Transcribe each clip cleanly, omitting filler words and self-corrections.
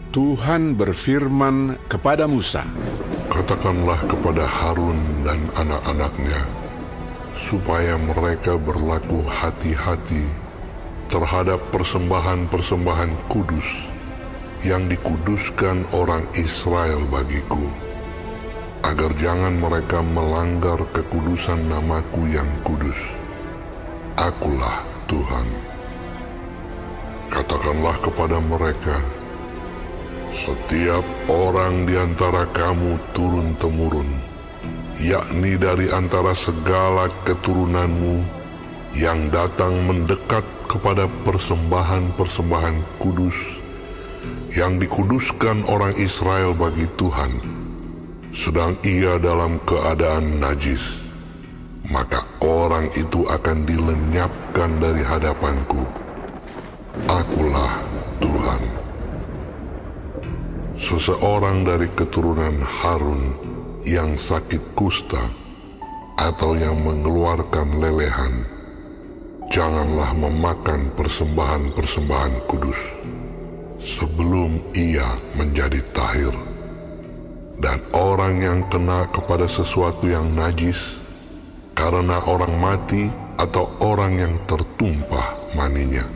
Tuhan berfirman kepada Musa, "Katakanlah kepada Harun dan anak-anaknya, supaya mereka berlaku hati-hati terhadap persembahan-persembahan kudus yang dikuduskan orang Israel bagiku, agar jangan mereka melanggar kekudusan namaku yang kudus. Akulah Tuhan. Katakanlah kepada mereka, setiap orang di antara kamu turun-temurun, yakni dari antara segala keturunanmu yang datang mendekat kepada persembahan-persembahan kudus yang dikuduskan orang Israel bagi Tuhan, sedang ia dalam keadaan najis, maka orang itu akan dilenyapkan dari hadapanku. Akulah Tuhan. Seseorang dari keturunan Harun yang sakit kusta atau yang mengeluarkan lelehan, janganlah memakan persembahan-persembahan kudus sebelum ia menjadi tahir. Dan orang yang kena kepada sesuatu yang najis karena orang mati atau orang yang tertumpah maninya,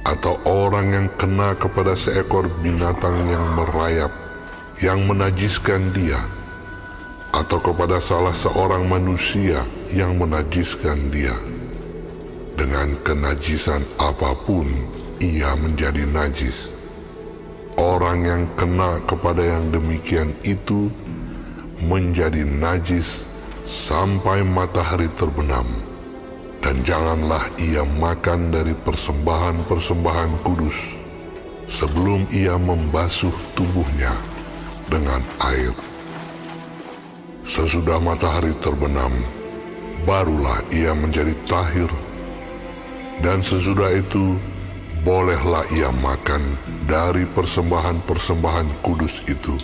atau orang yang kena kepada seekor binatang yang merayap yang menajiskan dia, atau kepada salah seorang manusia yang menajiskan dia, dengan kenajisan apapun ia menjadi najis. Orang yang kena kepada yang demikian itu menjadi najis sampai matahari terbenam, dan janganlah ia makan dari persembahan-persembahan kudus sebelum ia membasuh tubuhnya dengan air. Sesudah matahari terbenam, barulah ia menjadi tahir, dan sesudah itu bolehlah ia makan dari persembahan-persembahan kudus itu,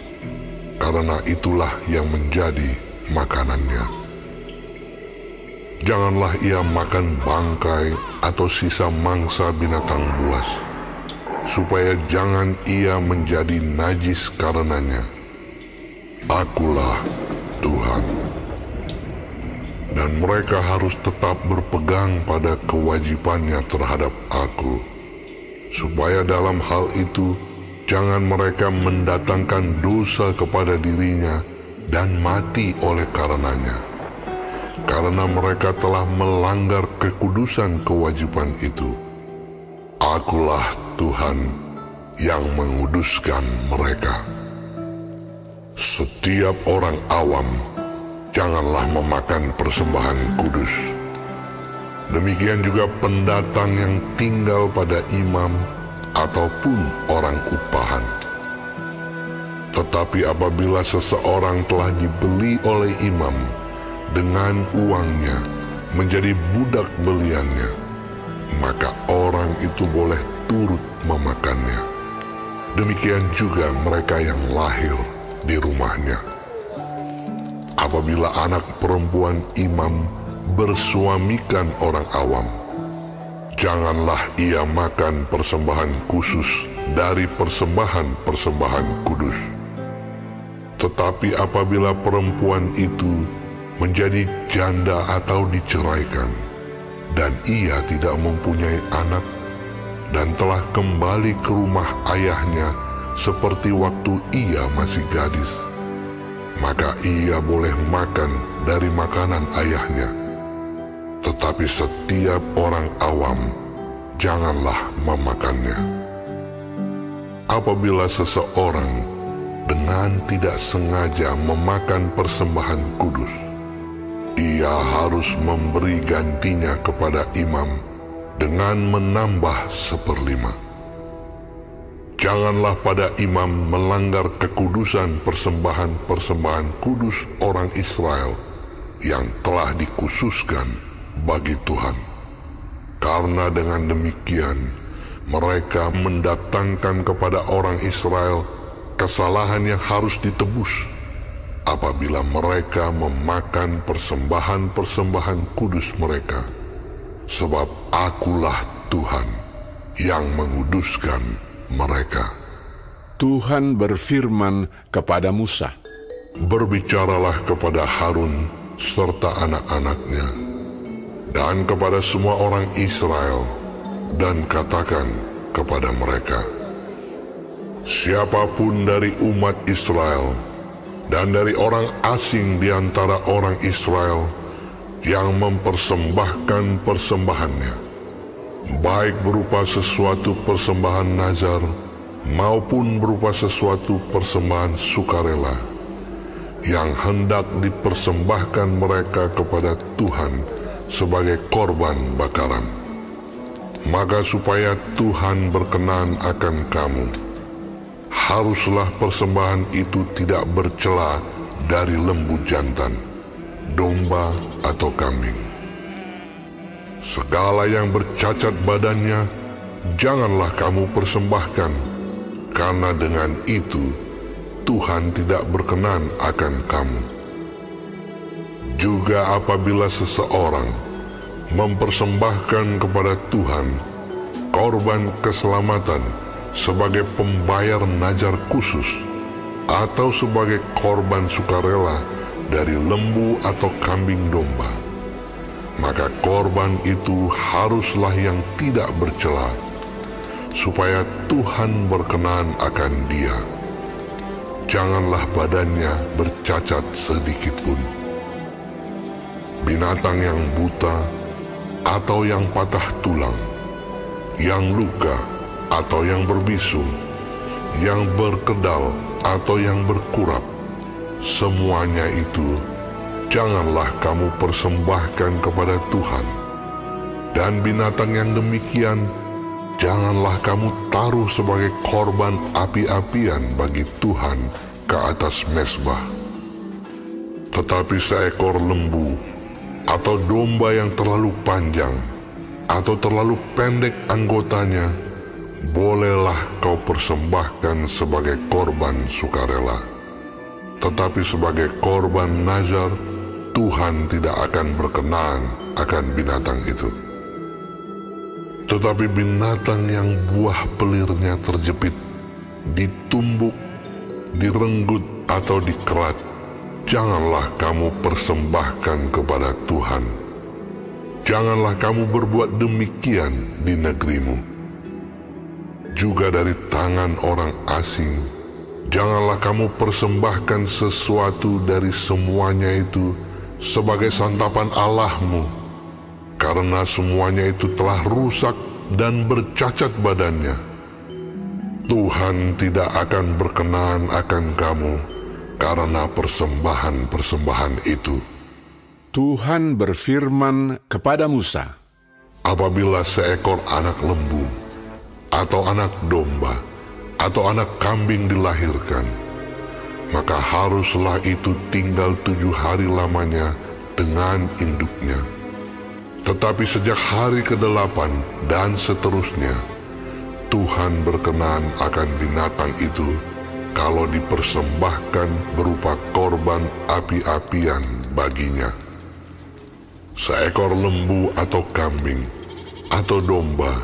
karena itulah yang menjadi makanannya. Janganlah ia makan bangkai atau sisa mangsa binatang buas, supaya jangan ia menjadi najis karenanya. Akulah Tuhan. Dan mereka harus tetap berpegang pada kewajibannya terhadap Aku, supaya dalam hal itu jangan mereka mendatangkan dosa kepada dirinya dan mati oleh karenanya, karena mereka telah melanggar kekudusan kewajiban itu. Akulah Tuhan yang menguduskan mereka. Setiap orang awam janganlah memakan persembahan kudus. Demikian juga pendatang yang tinggal pada imam ataupun orang upahan. Tetapi apabila seseorang telah dibeli oleh imam dengan uangnya menjadi budak beliannya, maka orang itu boleh turut memakannya. Demikian juga mereka yang lahir di rumahnya. Apabila anak perempuan imam bersuamikan orang awam, janganlah ia makan persembahan khusus dari persembahan-persembahan kudus. Tetapi apabila perempuan itu menjadi janda atau diceraikan, dan ia tidak mempunyai anak, dan telah kembali ke rumah ayahnya seperti waktu ia masih gadis, maka ia boleh makan dari makanan ayahnya. Tetapi setiap orang awam janganlah memakannya. Apabila seseorang dengan tidak sengaja memakan persembahan kudus, ia harus memberi gantinya kepada imam dengan menambah 1/5. Janganlah pada imam melanggar kekudusan persembahan-persembahan kudus orang Israel yang telah dikhususkan bagi Tuhan, karena dengan demikian mereka mendatangkan kepada orang Israel kesalahan yang harus ditebus apabila mereka memakan persembahan-persembahan kudus mereka, sebab Akulah Tuhan yang menguduskan mereka. Tuhan berfirman kepada Musa, "Berbicaralah kepada Harun serta anak-anaknya, dan kepada semua orang Israel, dan katakan kepada mereka, siapapun dari umat Israel dan dari orang asing di antara orang Israel yang mempersembahkan persembahannya, baik berupa sesuatu persembahan nazar maupun berupa sesuatu persembahan sukarela, yang hendak dipersembahkan mereka kepada Tuhan sebagai korban bakaran, maka supaya Tuhan berkenan akan kamu, haruslah persembahan itu tidak bercela dari lembu jantan, domba atau kambing. Segala yang bercacat badannya janganlah kamu persembahkan, karena dengan itu Tuhan tidak berkenan akan kamu. Juga apabila seseorang mempersembahkan kepada Tuhan korban keselamatan sebagai pembayar nazar khusus, atau sebagai korban sukarela dari lembu atau kambing domba, maka korban itu haruslah yang tidak bercela, supaya Tuhan berkenan akan dia. Janganlah badannya bercacat sedikit pun. Binatang yang buta atau yang patah tulang, yang luka atau yang berbisu, yang berkedal atau yang berkurap, semuanya itu janganlah kamu persembahkan kepada Tuhan. Dan binatang yang demikian janganlah kamu taruh sebagai korban api-apian bagi Tuhan ke atas mezbah. Tetapi seekor lembu atau domba yang terlalu panjang atau terlalu pendek anggotanya, bolehlah kau persembahkan sebagai korban sukarela. Tetapi sebagai korban nazar, Tuhan tidak akan berkenan akan binatang itu. Tetapi binatang yang buah pelirnya terjepit, ditumbuk, direnggut atau dikerat, janganlah kamu persembahkan kepada Tuhan. Janganlah kamu berbuat demikian di negerimu. Juga dari tangan orang asing, janganlah kamu persembahkan sesuatu dari semuanya itu sebagai santapan Allahmu, karena semuanya itu telah rusak dan bercacat badannya. Tuhan tidak akan berkenan akan kamu karena persembahan-persembahan itu. Tuhan berfirman kepada Musa, apabila seekor anak lembu atau anak domba atau anak kambing dilahirkan, maka haruslah itu tinggal 7 hari lamanya dengan induknya. Tetapi sejak hari ke-8 dan seterusnya, Tuhan berkenan akan binatang itu kalau dipersembahkan berupa korban api-apian baginya. Seekor lembu atau kambing atau domba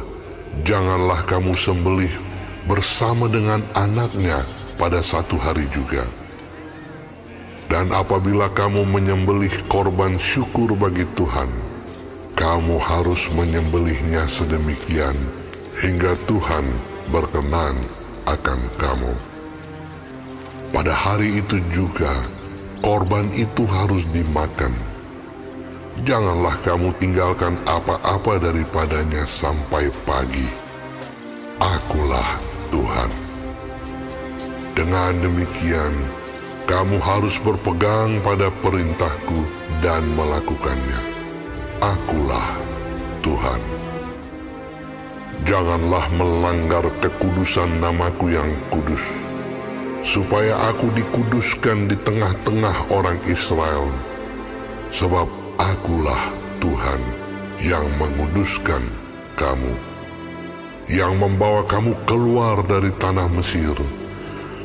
janganlah kamu sembelih bersama dengan anaknya pada 1 hari juga. Dan apabila kamu menyembelih korban syukur bagi Tuhan, kamu harus menyembelihnya sedemikian hingga Tuhan berkenan akan kamu. Pada hari itu juga korban itu harus dimakan. Janganlah kamu tinggalkan apa-apa daripadanya sampai pagi. Akulah Tuhan. Dengan demikian, kamu harus berpegang pada perintahku dan melakukannya. Akulah Tuhan. Janganlah melanggar kekudusan namaku yang kudus, supaya aku dikuduskan di tengah-tengah orang Israel, sebab akulah Tuhan yang menguduskan kamu, yang membawa kamu keluar dari tanah Mesir,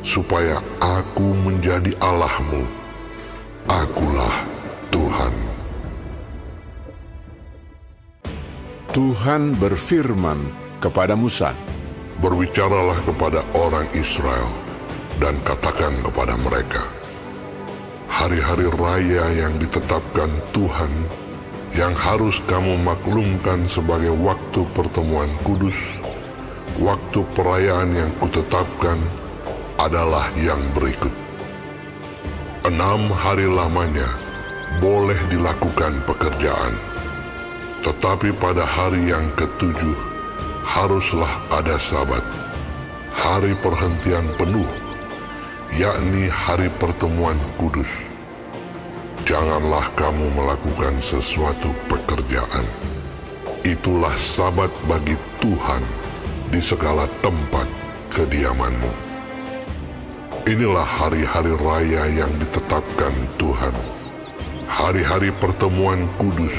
supaya aku menjadi Allahmu. Akulah Tuhan. Tuhan berfirman kepada Musa, Berbicaralah kepada orang Israel dan katakan kepada mereka, hari-hari raya yang ditetapkan Tuhan, yang harus kamu maklumkan sebagai waktu pertemuan kudus, waktu perayaan yang kutetapkan adalah yang berikut. 6 hari lamanya boleh dilakukan pekerjaan, tetapi pada hari yang ketujuh haruslah ada Sabat, hari perhentian penuh, yakni hari pertemuan kudus. Janganlah kamu melakukan sesuatu pekerjaan. Itulah Sabat bagi Tuhan di segala tempat kediamanmu. Inilah hari-hari raya yang ditetapkan Tuhan, hari-hari pertemuan kudus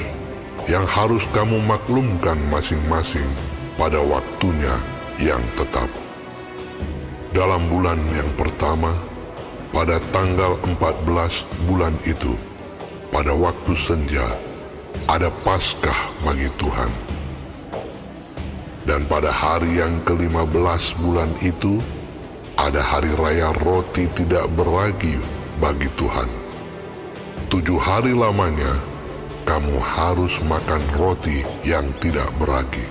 yang harus kamu maklumkan masing-masing pada waktunya yang tetap. Dalam bulan yang pertama, pada tanggal 14 bulan itu, pada waktu senja, ada Paskah bagi Tuhan. Dan pada hari yang ke-15 bulan itu, ada hari raya roti tidak beragi bagi Tuhan. 7 hari lamanya, kamu harus makan roti yang tidak beragi.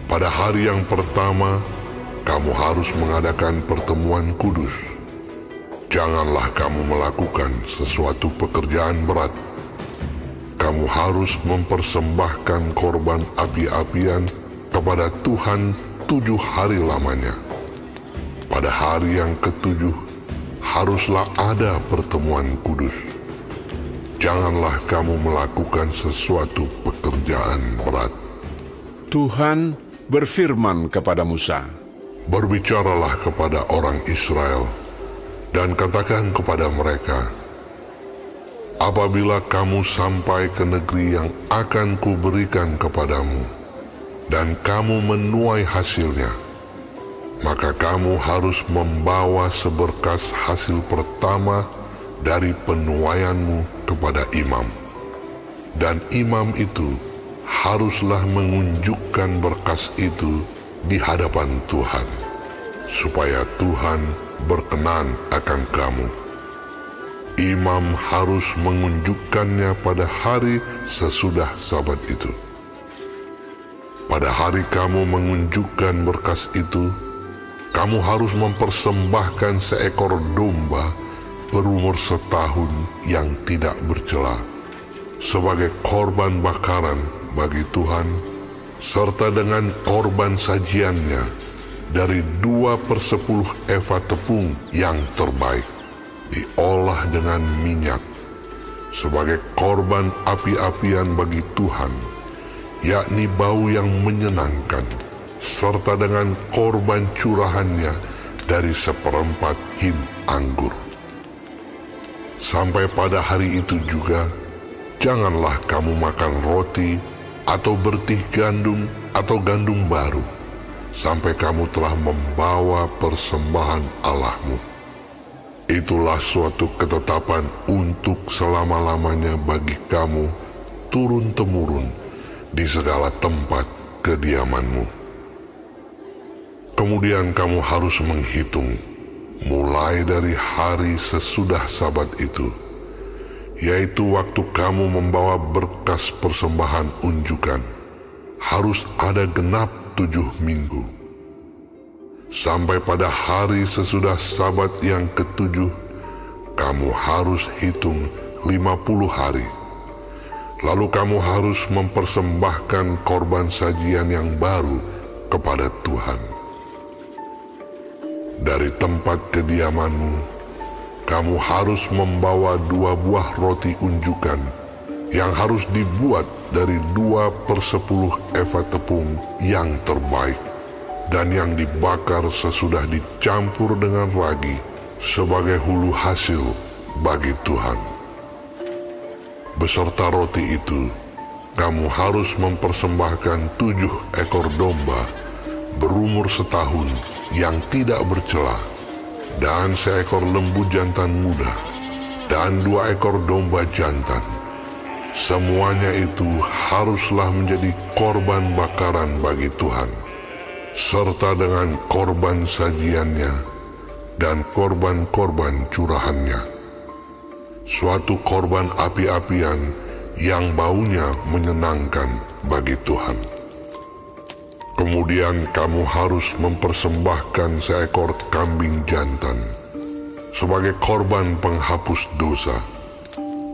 Pada hari yang pertama, kamu harus mengadakan pertemuan kudus. Janganlah kamu melakukan sesuatu pekerjaan berat. Kamu harus mempersembahkan korban api-apian kepada Tuhan 7 hari lamanya. Pada hari yang ke-7 haruslah ada pertemuan kudus. Janganlah kamu melakukan sesuatu pekerjaan berat. Tuhan berfirman kepada Musa, Berbicaralah kepada orang Israel dan katakan kepada mereka, apabila kamu sampai ke negeri yang akan kuberikan kepadamu, dan kamu menuai hasilnya, maka kamu harus membawa seberkas hasil pertama dari penuaianmu kepada imam. Dan imam itu haruslah mengunjukkan berkas itu di hadapan Tuhan, supaya Tuhan berkenan akan kamu. Imam harus mengunjukkannya pada hari sesudah Sabat itu. Pada hari kamu mengunjukkan berkas itu, kamu harus mempersembahkan seekor domba berumur setahun yang tidak bercela sebagai korban bakaran bagi Tuhan, serta dengan korban sajiannya dari 2/10 eva tepung yang terbaik, diolah dengan minyak, sebagai korban api-apian bagi Tuhan, yakni bau yang menyenangkan, serta dengan korban curahannya dari 1/4 hin anggur. Sampai pada hari itu juga, janganlah kamu makan roti atau bertih gandum atau gandum baru, sampai kamu telah membawa persembahan Allahmu. Itulah suatu ketetapan untuk selama-lamanya bagi kamu, turun-temurun, di segala tempat kediamanmu. Kemudian kamu harus menghitung, mulai dari hari sesudah Sabat itu, yaitu waktu kamu membawa berkas persembahan unjukan, harus ada genap 7 minggu. Sampai pada hari sesudah Sabat yang ke-7, kamu harus hitung 50 hari. Lalu kamu harus mempersembahkan korban sajian yang baru kepada Tuhan. Dari tempat kediamanmu, kamu harus membawa 2 buah roti unjukan yang harus dibuat dari 2/10 eva tepung yang terbaik dan yang dibakar sesudah dicampur dengan ragi sebagai hulu hasil bagi Tuhan. Beserta roti itu, kamu harus mempersembahkan 7 ekor domba berumur setahun yang tidak bercela, dan seekor lembu jantan muda, dan 2 ekor domba jantan. Semuanya itu haruslah menjadi korban bakaran bagi Tuhan, serta dengan korban sajiannya dan korban-korban curahannya, suatu korban api-apian yang baunya menyenangkan bagi Tuhan. Kemudian kamu harus mempersembahkan seekor kambing jantan sebagai korban penghapus dosa,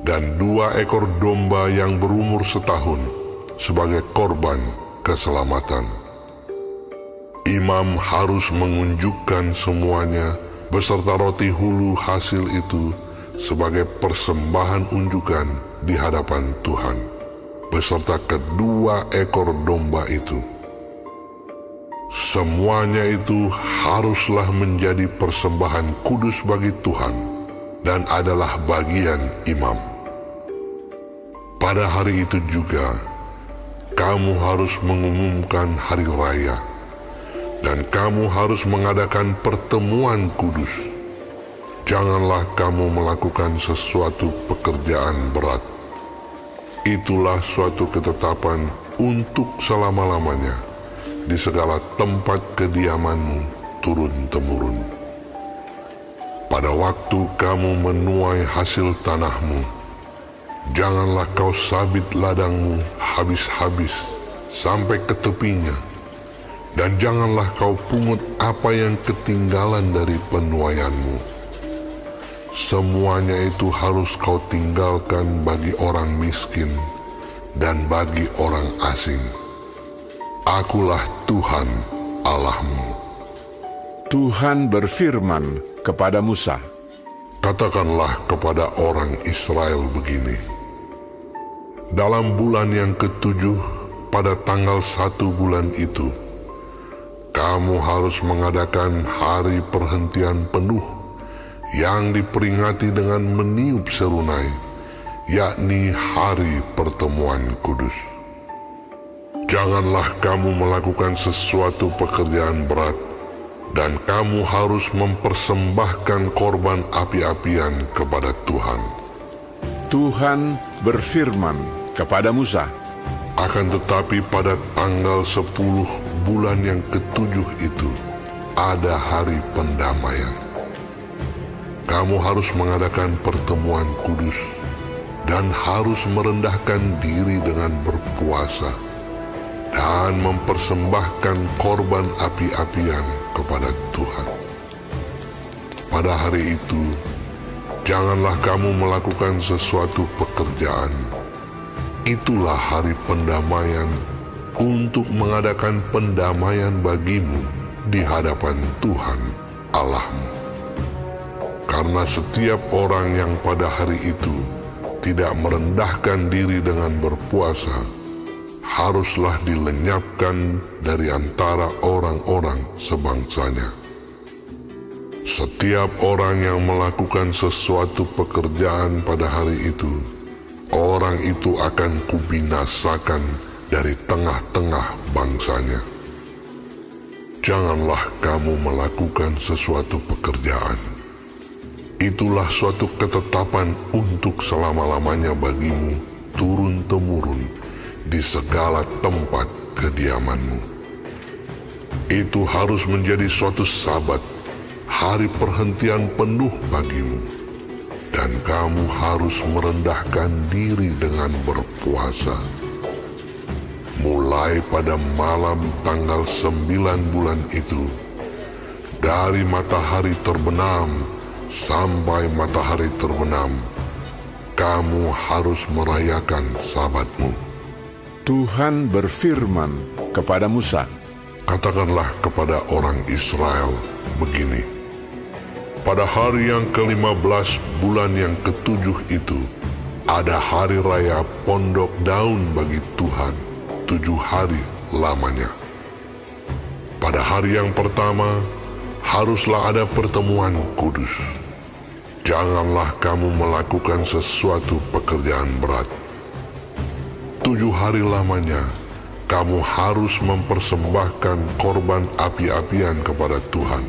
dan 2 ekor domba yang berumur setahun sebagai korban keselamatan. Imam harus mengunjukkan semuanya beserta roti hulu hasil itu sebagai persembahan unjukan di hadapan Tuhan, beserta kedua ekor domba itu. Semuanya itu haruslah menjadi persembahan kudus bagi Tuhan dan adalah bagian imam. Pada hari itu juga, kamu harus mengumumkan hari raya, dan kamu harus mengadakan pertemuan kudus. Janganlah kamu melakukan sesuatu pekerjaan berat. Itulah suatu ketetapan untuk selama-lamanya di segala tempat kediamanmu turun-temurun. Pada waktu kamu menuai hasil tanahmu, janganlah kau sabit ladangmu habis-habis sampai ke tepinya, dan janganlah kau pungut apa yang ketinggalan dari penuaianmu. Semuanya itu harus kau tinggalkan bagi orang miskin dan bagi orang asing. Akulah Tuhan Allahmu. Tuhan berfirman kepada Musa, Katakanlah kepada orang Israel begini: dalam bulan yang ke-7 pada tanggal 1 bulan itu, kamu harus mengadakan hari perhentian penuh yang diperingati dengan meniup serunai, yakni hari pertemuan kudus. Janganlah kamu melakukan sesuatu pekerjaan berat, dan kamu harus mempersembahkan korban api-apian kepada Tuhan. Tuhan berfirman kepada Musa, Akan tetapi pada tanggal 10 bulan yang ke-7 itu ada hari pendamaian. Kamu harus mengadakan pertemuan kudus dan harus merendahkan diri dengan berpuasa dan mempersembahkan korban api-apian kepada Tuhan. Pada hari itu, janganlah kamu melakukan sesuatu pekerjaan. Itulah hari pendamaian untuk mengadakan pendamaian bagimu di hadapan Tuhan Allahmu. Karena setiap orang yang pada hari itu tidak merendahkan diri dengan berpuasa, haruslah dilenyapkan dari antara orang-orang sebangsanya. Setiap orang yang melakukan sesuatu pekerjaan pada hari itu, orang itu akan kubinasakan dari tengah-tengah bangsanya. Janganlah kamu melakukan sesuatu pekerjaan. Itulah suatu ketetapan untuk selama-lamanya bagimu turun-temurun di segala tempat kediamanmu. Itu harus menjadi suatu sabat, hari perhentian penuh bagimu, dan kamu harus merendahkan diri dengan berpuasa. Mulai pada malam tanggal 9 bulan itu, dari matahari terbenam sampai matahari terbenam, kamu harus merayakan sabatmu. Tuhan berfirman kepada Musa, Katakanlah kepada orang Israel begini: pada hari yang ke-15 bulan yang ke-7 itu, ada hari raya pondok daun bagi Tuhan, 7 hari lamanya. Pada hari yang pertama, haruslah ada pertemuan kudus. Janganlah kamu melakukan sesuatu pekerjaan berat. 7 hari lamanya, kamu harus mempersembahkan korban api-apian kepada Tuhan.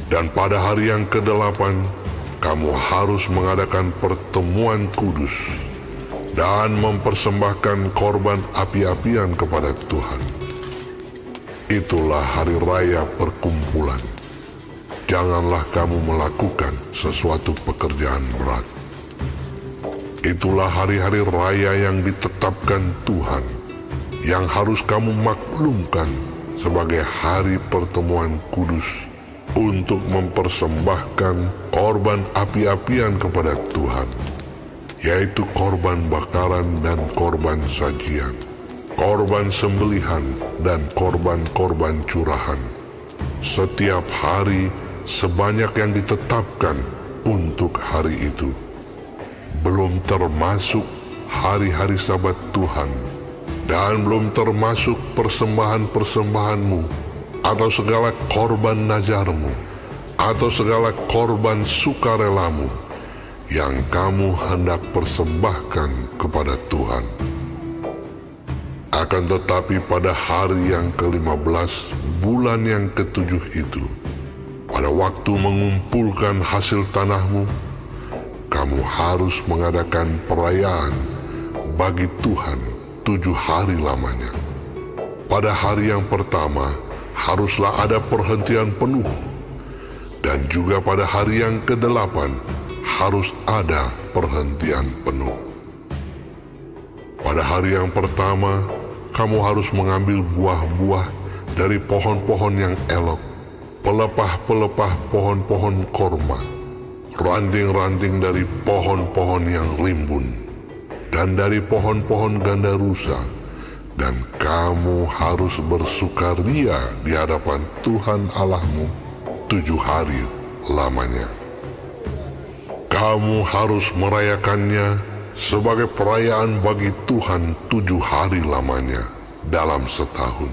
Dan pada hari yang ke-8, kamu harus mengadakan pertemuan kudus dan mempersembahkan korban api-apian kepada Tuhan. Itulah hari raya perkumpulan. Janganlah kamu melakukan sesuatu pekerjaan berat. Itulah hari-hari raya yang ditetapkan Tuhan, yang harus kamu maklumkan sebagai hari pertemuan kudus untuk mempersembahkan korban api-apian kepada Tuhan, yaitu korban bakaran dan korban sajian, korban sembelihan dan korban-korban curahan, setiap hari sebanyak yang ditetapkan untuk hari itu, belum termasuk hari-hari Sabat Tuhan, dan belum termasuk persembahan-persembahanmu, atau segala korban nazarmu, atau segala korban sukarelamu, yang kamu hendak persembahkan kepada Tuhan. Akan tetapi pada hari yang ke-15 bulan yang ke-7 itu, pada waktu mengumpulkan hasil tanahmu, kamu harus mengadakan perayaan bagi Tuhan 7 hari lamanya. Pada hari yang pertama haruslah ada perhentian penuh, dan juga pada hari yang ke-8 harus ada perhentian penuh. Pada hari yang pertama kamu harus mengambil buah-buah dari pohon-pohon yang elok, pelepah-pelepah pohon-pohon korma, ranting-ranting dari pohon-pohon yang rimbun, dan dari pohon-pohon gandarusa, dan kamu harus bersukaria di hadapan Tuhan Allahmu 7 hari lamanya. Kamu harus merayakannya sebagai perayaan bagi Tuhan 7 hari lamanya dalam setahun.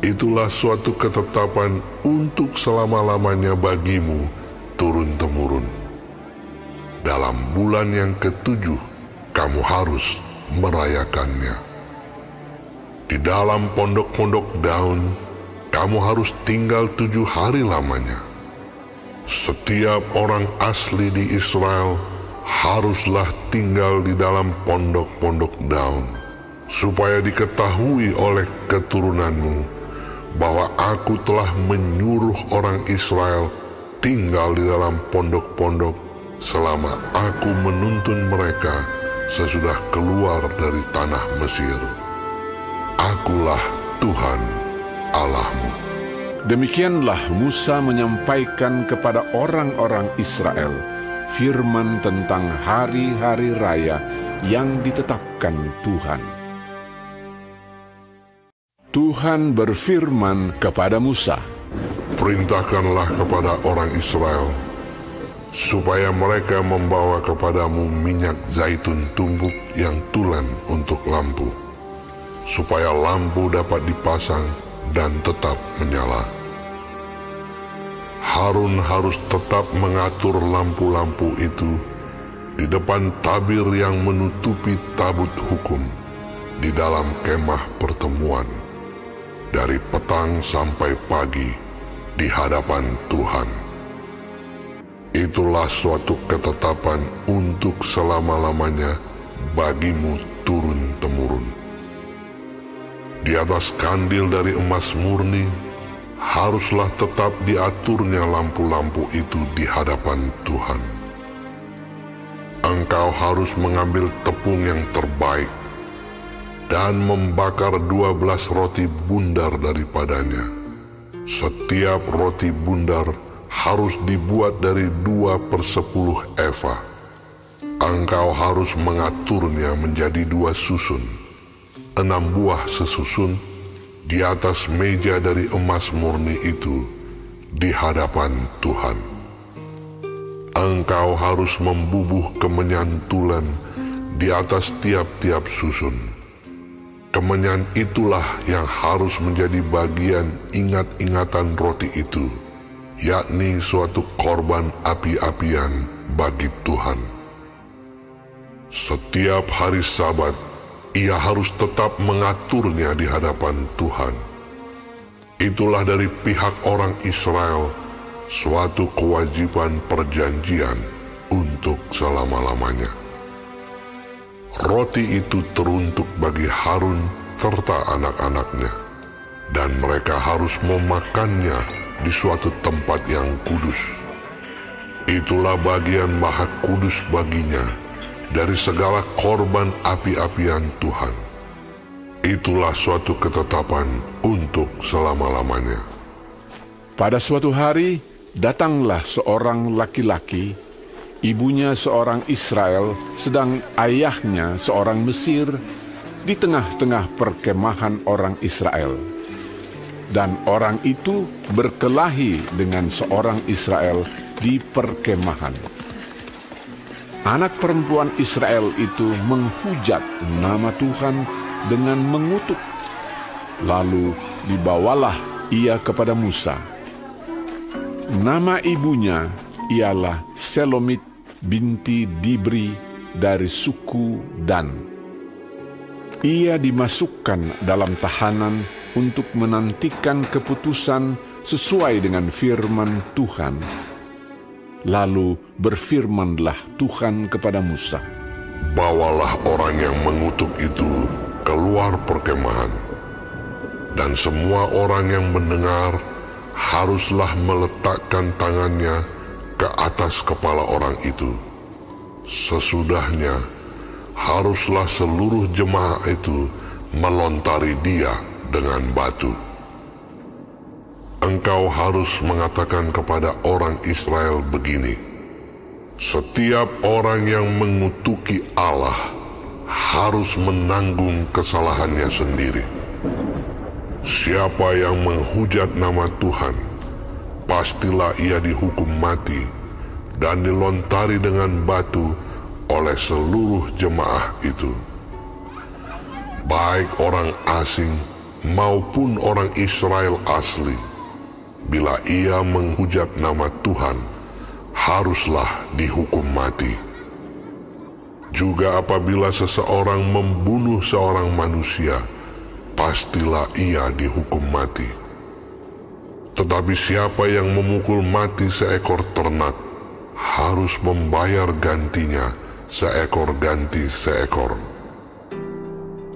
Itulah suatu ketetapan untuk selama-lamanya bagimu turun-temurun. Dalam bulan yang ke-7 kamu harus merayakannya. Di dalam pondok-pondok daun kamu harus tinggal 7 hari lamanya. Setiap orang asli di Israel haruslah tinggal di dalam pondok-pondok daun, supaya diketahui oleh keturunanmu bahwa aku telah menyuruh orang Israel tinggal di dalam pondok-pondok selama aku menuntun mereka sesudah keluar dari tanah Mesir. Akulah Tuhan Allahmu. Demikianlah Musa menyampaikan kepada orang-orang Israel firman tentang hari-hari raya yang ditetapkan Tuhan. Tuhan berfirman kepada Musa, "Perintahkanlah kepada orang Israel, supaya mereka membawa kepadamu minyak zaitun tumbuk yang tulen untuk lampu, supaya lampu dapat dipasang dan tetap menyala. Harun harus tetap mengatur lampu-lampu itu di depan tabir yang menutupi tabut hukum di dalam kemah pertemuan, dari petang sampai pagi di hadapan Tuhan. Itulah suatu ketetapan untuk selama-lamanya bagimu turun-temurun. Di atas kandil dari emas murni haruslah tetap diaturnya lampu-lampu itu di hadapan Tuhan. Engkau harus mengambil tepung yang terbaik dan membakar 12 roti bundar daripadanya. Setiap roti bundar harus dibuat dari 2/10 eva. Engkau harus mengaturnya menjadi 2 susun, 6 buah sesusun di atas meja dari emas murni itu di hadapan Tuhan. Engkau harus membubuh kemenyan tulen di atas tiap-tiap susun. Kemenyan itulah yang harus menjadi bagian ingat-ingatan roti itu, yakni suatu korban api-apian bagi Tuhan. Setiap hari Sabat, ia harus tetap mengaturnya di hadapan Tuhan. Itulah dari pihak orang Israel suatu kewajiban perjanjian untuk selama-lamanya. Roti itu teruntuk bagi Harun serta anak-anaknya, dan mereka harus memakannya di suatu tempat yang kudus. Itulah bagian maha kudus baginya dari segala korban api-apian Tuhan. Itulah suatu ketetapan untuk selama-lamanya. Pada suatu hari, datanglah seorang laki-laki, ibunya seorang Israel, sedang ayahnya seorang Mesir, di tengah-tengah perkemahan orang Israel. Dan orang itu berkelahi dengan seorang Israel di perkemahan. Anak perempuan Israel itu menghujat nama Tuhan dengan mengutuk. Lalu dibawalah ia kepada Musa. Nama ibunya ialah Selomit binti Dibri dari suku Dan. Ia dimasukkan dalam tahanan untuk menantikan keputusan sesuai dengan firman Tuhan. Lalu berfirmanlah Tuhan kepada Musa, "Bawalah orang yang mengutuk itu keluar perkemahan, dan semua orang yang mendengar haruslah meletakkan tangannya ke atas kepala orang itu. Sesudahnya, haruslah seluruh jemaah itu melontari dia dengan batu. Engkau harus mengatakan kepada orang Israel begini: setiap orang yang mengutuki Allah harus menanggung kesalahannya sendiri. Siapa yang menghujat nama Tuhan, pastilah ia dihukum mati dan dilontari dengan batu oleh seluruh jemaah itu. Baik orang asing maupun orang Israel asli, bila ia menghujat nama Tuhan, haruslah dihukum mati. Juga apabila seseorang membunuh seorang manusia, pastilah ia dihukum mati. Tetapi siapa yang memukul mati seekor ternak, harus membayar gantinya seekor ganti seekor.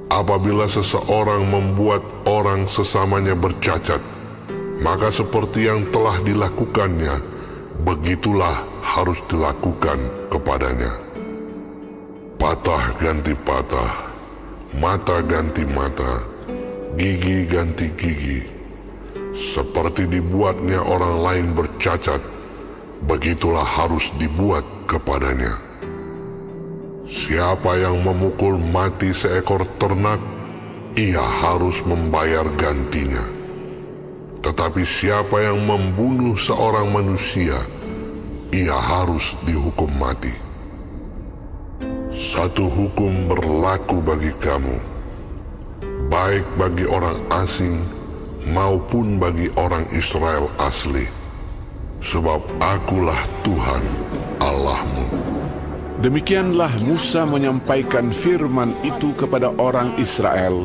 Apabila seseorang membuat orang sesamanya bercacat, maka seperti yang telah dilakukannya, begitulah harus dilakukan kepadanya. Patah ganti patah, mata ganti mata, gigi ganti gigi. Seperti dibuatnya orang lain bercacat, begitulah harus dibuat kepadanya. Siapa yang memukul mati seekor ternak, ia harus membayar gantinya. Tetapi siapa yang membunuh seorang manusia, ia harus dihukum mati. Satu hukum berlaku bagi kamu, baik bagi orang asing maupun bagi orang Israel asli, sebab akulah Tuhan Allahmu. Demikianlah Musa menyampaikan firman itu kepada orang Israel.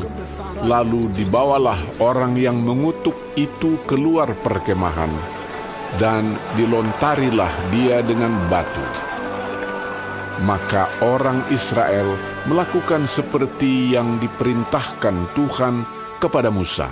Lalu dibawalah orang yang mengutuk itu keluar perkemahan, dan dilontarilah dia dengan batu. Maka orang Israel melakukan seperti yang diperintahkan Tuhan kepada Musa.